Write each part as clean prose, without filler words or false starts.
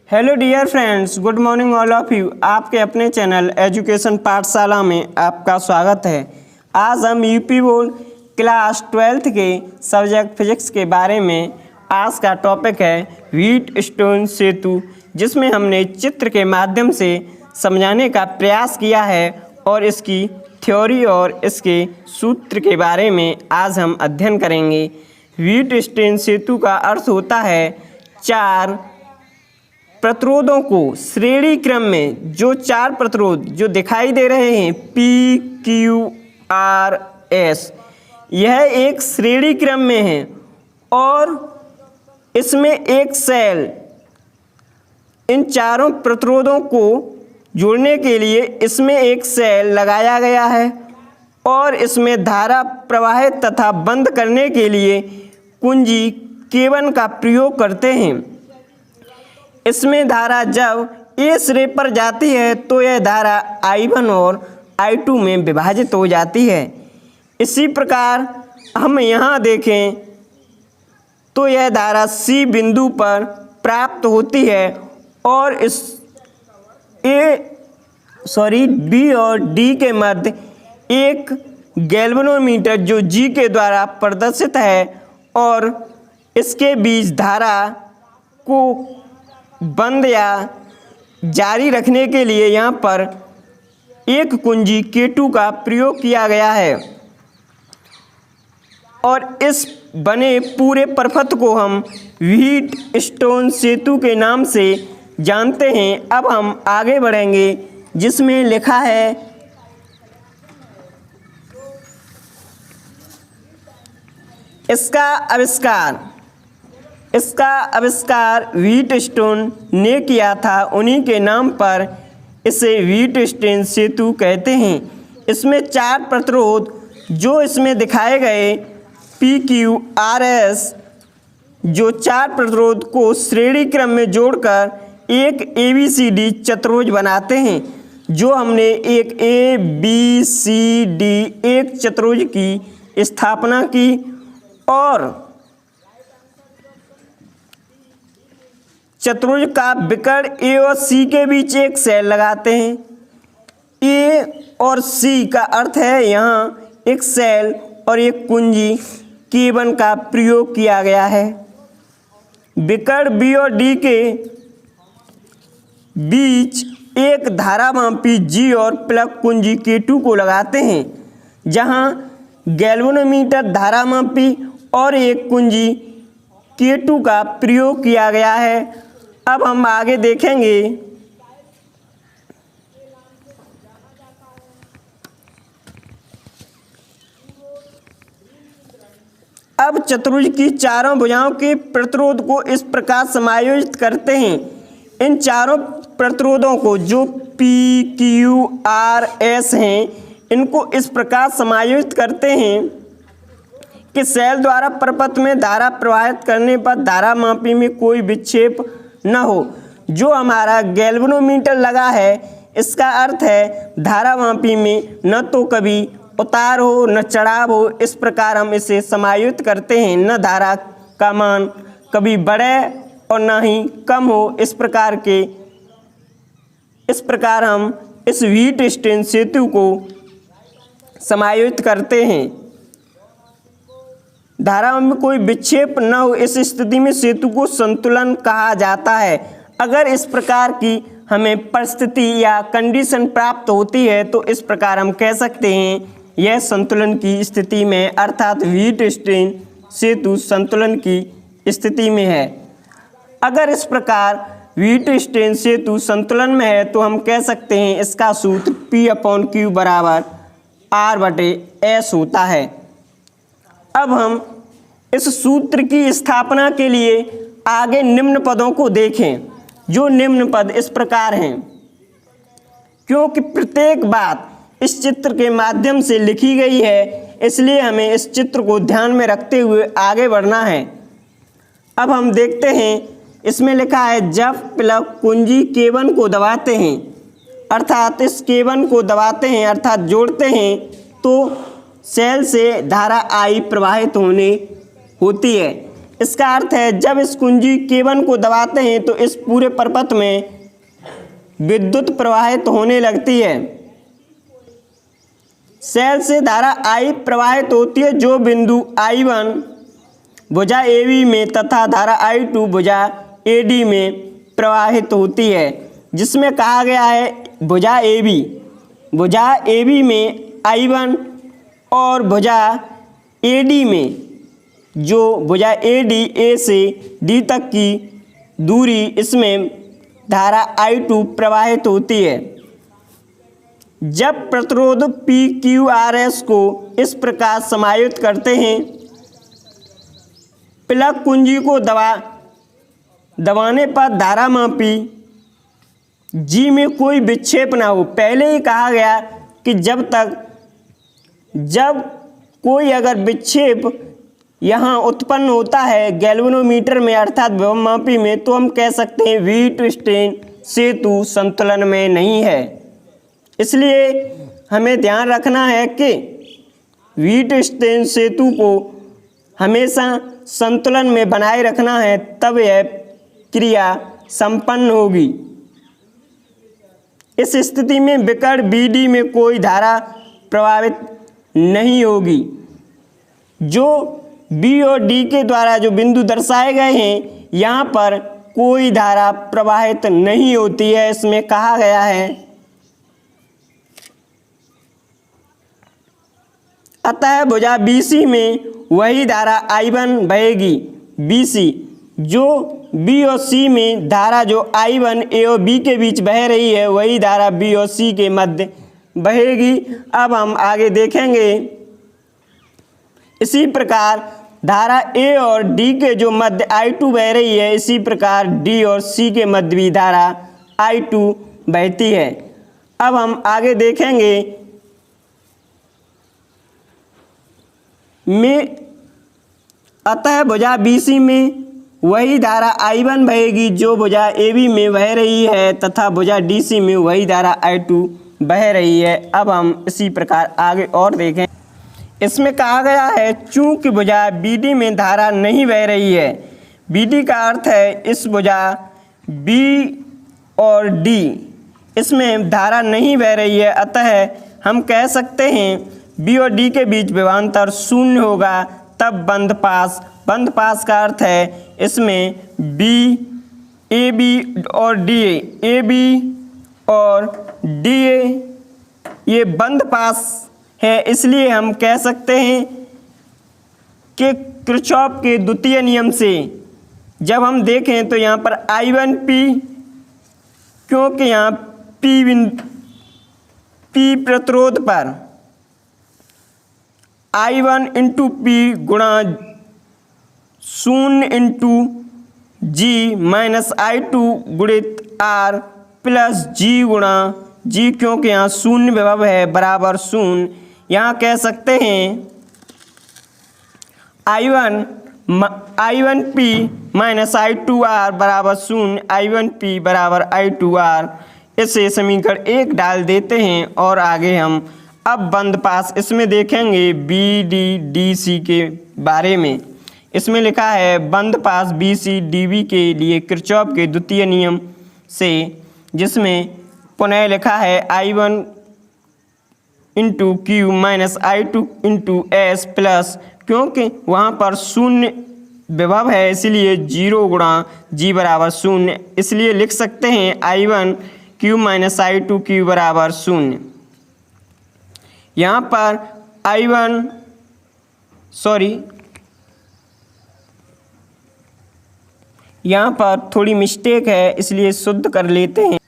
Hello dear friends, good morning all of you. आपके अपने channel education पाठशाला में आपका स्वागत है। आज हम यूपी बोर्ड क्लास 12th के सब्जेक्ट फिजिक्स के बारे में आज का टॉपिक है व्हीट स्टोन सेतु, जिसमें हमने चित्र के माध्यम से समझाने का प्रयास किया है और इसकी थ्योरी और इसके सूत्र के बारे में आज हम अध्ययन करेंगे। व्हीट स्टोन सेतु का अर्थ होता है चार प्रतिरोधों को श्रेणी क्रम में जो चार प्रतिरोध जो दिखाई दे रहे हैं पी क्यू आर एस, यह एक श्रेणी क्रम में है और इसमें एक सेल इन चारों प्रतिरोधों को जोड़ने के लिए इसमें एक सेल लगाया गया है और इसमें धारा प्रवाहित तथा बंद करने के लिए कुंजी K1 का प्रयोग करते हैं। इसमें धारा जब ए सिरे पर जाती है तो यह धारा I1 और I2 में विभाजित हो जाती है। इसी प्रकार हम यहाँ देखें तो यह धारा C बिंदु पर प्राप्त होती है और इस B और D के मध्य एक गैल्वेनोमीटर जो G के द्वारा प्रदर्शित है और इसके बीच धारा को बंद या जारी रखने के लिए यहाँ पर एक कुंजी K2 का प्रयोग किया गया है और इस बने पूरे प्रपथ को हम व्हीट स्टोन सेतु के नाम से जानते हैं। अब हम आगे बढ़ेंगे जिसमें लिखा है इसका आविष्कार व्हीट स्टोन ने किया था, उन्हीं के नाम पर इसे व्हीट स्टोन सेतु कहते हैं। इसमें चार प्रतिरोध जो इसमें दिखाए गए PQRS जो चार प्रतिरोध को श्रेणी क्रम में जोड़कर एक ABCD चतुर्भुज बनाते हैं। जो हमने एक ABCD एक चतुर्भुज की स्थापना की और चतुर्भुज का विकर्ण A और C के बीच एक सेल लगाते हैं। A और C का अर्थ है यहाँ एक सेल और एक कुंजी K1 का प्रयोग किया गया है। विकर्ण B और D के बीच एक धारामापी G और प्लग कुंजी K2 को लगाते हैं, जहाँ गैल्वेनोमीटर धारामापी और एक कुंजी K2 का प्रयोग किया गया है। अब हम आगे देखेंगे अब चतुर्भुज की चारों भुजाओं के प्रतिरोध को इस प्रकार समायोजित करते हैं। इन चारों प्रतिरोधों को जो PQRS हैं, इनको इस प्रकार समायोजित करते हैं कि सेल द्वारा प्रपथ में धारा प्रवाहित करने पर धारामापी में कोई विक्षेप न हो। जो हमारा गैल्वेनोमीटर लगा है, इसका अर्थ है धारामापी में न तो कभी उतार हो न चढ़ाव हो। इस प्रकार हम इसे समायोजित करते हैं, न धारा का मान कभी बढ़े और न ही कम हो। इस प्रकार हम इस व्हीट स्टोन सेतु को समायोजित करते हैं। धारा में कोई विक्षेप न हो, इस स्थिति में सेतु को संतुलन कहा जाता है। अगर इस प्रकार की हमें परिस्थिति या कंडीशन प्राप्त होती है तो इस प्रकार हम कह सकते हैं यह संतुलन की स्थिति में, अर्थात व्हीट स्टोन सेतु संतुलन की स्थिति में है। अगर इस प्रकार व्हीट स्टोन सेतु संतुलन में है तो हम कह सकते हैं इसका सूत्र P/Q बराबर R/S होता है। अब हम इस सूत्र की स्थापना के लिए आगे निम्न पदों को देखें। जो निम्न पद इस प्रकार हैं, क्योंकि प्रत्येक बात इस चित्र के माध्यम से लिखी गई है, इसलिए हमें इस चित्र को ध्यान में रखते हुए आगे बढ़ना है। अब हम देखते हैं, इसमें लिखा है जब प्लग कुंजी K1 को दबाते हैं, अर्थात इस K1 को दबाते हैं अर्थात जोड़ते हैं, तो सेल से धारा I प्रवाहित होती है। इसका अर्थ है जब इस कुंजी K1 को दबाते हैं तो इस पूरे परपथ में विद्युत प्रवाहित होने लगती है। सेल से धारा I प्रवाहित होती है जो बिंदु I1 भुजा AB में तथा धारा I2 भुजा AD में प्रवाहित होती है, जिसमें कहा गया है भुजा AB में I1 और भुजा AD में जो भुजा AD A से D तक की दूरी, इसमें धारा I2 प्रवाहित होती है। जब प्रतिरोध PQRS को इस प्रकार समायोजित करते हैं, प्लग कुंजी को दबाने पर धारा मापी G में कोई विक्षेप ना हो। पहले ही कहा गया कि जब कोई अगर विक्षेप यहाँ उत्पन्न होता है गैल्वेनोमीटर में अर्थात विभव मापी में, तो हम कह सकते हैं व्हीटस्टोन सेतु संतुलन में नहीं है। इसलिए हमें ध्यान रखना है कि व्हीटस्टोन सेतु को हमेशा संतुलन में बनाए रखना है, तब यह क्रिया संपन्न होगी। इस स्थिति में विकर्ण BD में कोई धारा प्रवाहित नहीं होगी। जो B और D के द्वारा जो बिंदु दर्शाए गए हैं, यहाँ पर कोई धारा प्रवाहित नहीं होती है। इसमें कहा गया है अतः भुजा BC में वही धारा I1 बहेगी। BC जो B और C में धारा जो I1 A और B के बीच बह रही है, वही धारा B और C के मध्य बहेगी। अब हम आगे देखेंगे इसी प्रकार धारा A और D के जो मध्य I2 बह रही है, इसी प्रकार D और C के मध्य भी धारा I2 बहती है। अब हम आगे देखेंगे अतः भुजा BC में वही धारा I1 बहेगी जो भुजा AB में बह रही है तथा भुजा DC में वही धारा I2 बह रही है। अब हम इसी प्रकार आगे और देखें। इसमें कहा गया है चूंकि भुजा BD में धारा नहीं बह रही है, BD का अर्थ है इस भुजा B और D इसमें धारा नहीं बह रही है, अतः हम कह सकते हैं B और D के बीच विभवांतर शून्य होगा। तब बंद पास का अर्थ है इसमें AB और DA ये बंद पास है। इसलिए हम कह सकते हैं कि किरचॉफ के द्वितीय नियम से जब हम देखें तो यहाँ पर I1P, क्योंकि यहाँ P प्रतिरोध पर I1 इंटू P गुणा 0 इंटू G माइनस I2 गुणित R प्लस G गुणा G, क्योंकि यहाँ शून्य विभव है बराबर शून्य। यहाँ कह सकते हैं I1P माइनस I2R बराबर शून्य, I1P बराबर I2R। इसे समीकरण 1 डाल देते हैं और आगे हम अब बंद पास इसमें देखेंगे BD/DC के बारे में। इसमें लिखा है बंद पास BC/DB के लिए किरचॉफ के द्वितीय नियम से, जिसमें पुनः लिखा है I1 into Q minus I2 into S plus, क्योंकि वहाँ पर शून्य विभव है इसलिए 0 गुणा G बराबर शून्य। इसलिए लिख सकते हैं I1 Q minus I2 Q बराबर शून्य। यहाँ पर यहाँ पर थोड़ी मिस्टेक है, इसलिए शुद्ध कर लेते हैं।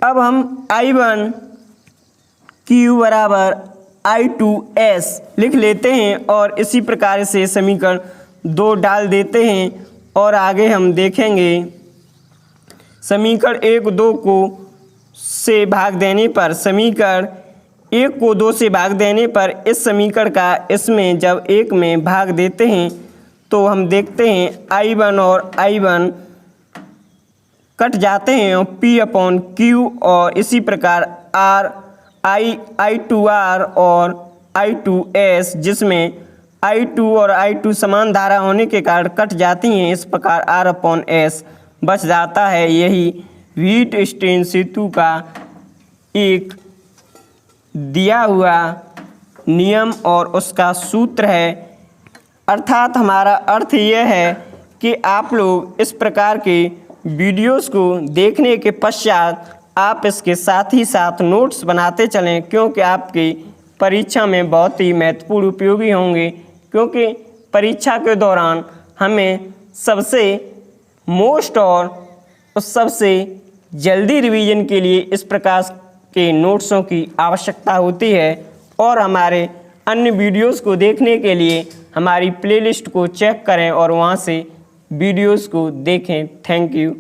अब हम I1 Q बराबर I2S लिख लेते हैं और इसी प्रकार से समीकरण 2 डाल देते हैं और आगे हम देखेंगे समीकरण 1 2 को से भाग देने पर, समीकरण 1 को 2 से भाग देने पर इस समीकरण का इसमें जब 1 में भाग देते हैं तो हम देखते हैं I1 और I1 कट जाते हैं और P/Q और इसी प्रकार I2R और I2S, जिसमें I2 और I2 समान धारा होने के कारण कट जाती हैं। इस प्रकार R/S बच जाता है। यही व्हीटस्टीन सेतु का एक दिया हुआ नियम और उसका सूत्र है। अर्थात हमारा अर्थ यह है कि आप लोग इस प्रकार के वीडियोस को देखने के पश्चात आप इसके साथ ही साथ नोट्स बनाते चलें, क्योंकि आपकी परीक्षा में बहुत ही महत्वपूर्ण उपयोगी होंगे। क्योंकि परीक्षा के दौरान हमें सबसे मोस्ट और सबसे जल्दी रिवीजन के लिए इस प्रकार के नोट्सों की आवश्यकता होती है। और हमारे अन्य वीडियोस को देखने के लिए हमारी प्लेलिस्ट को चेक करें और वहां से वीडियोस को देखें। Thank you.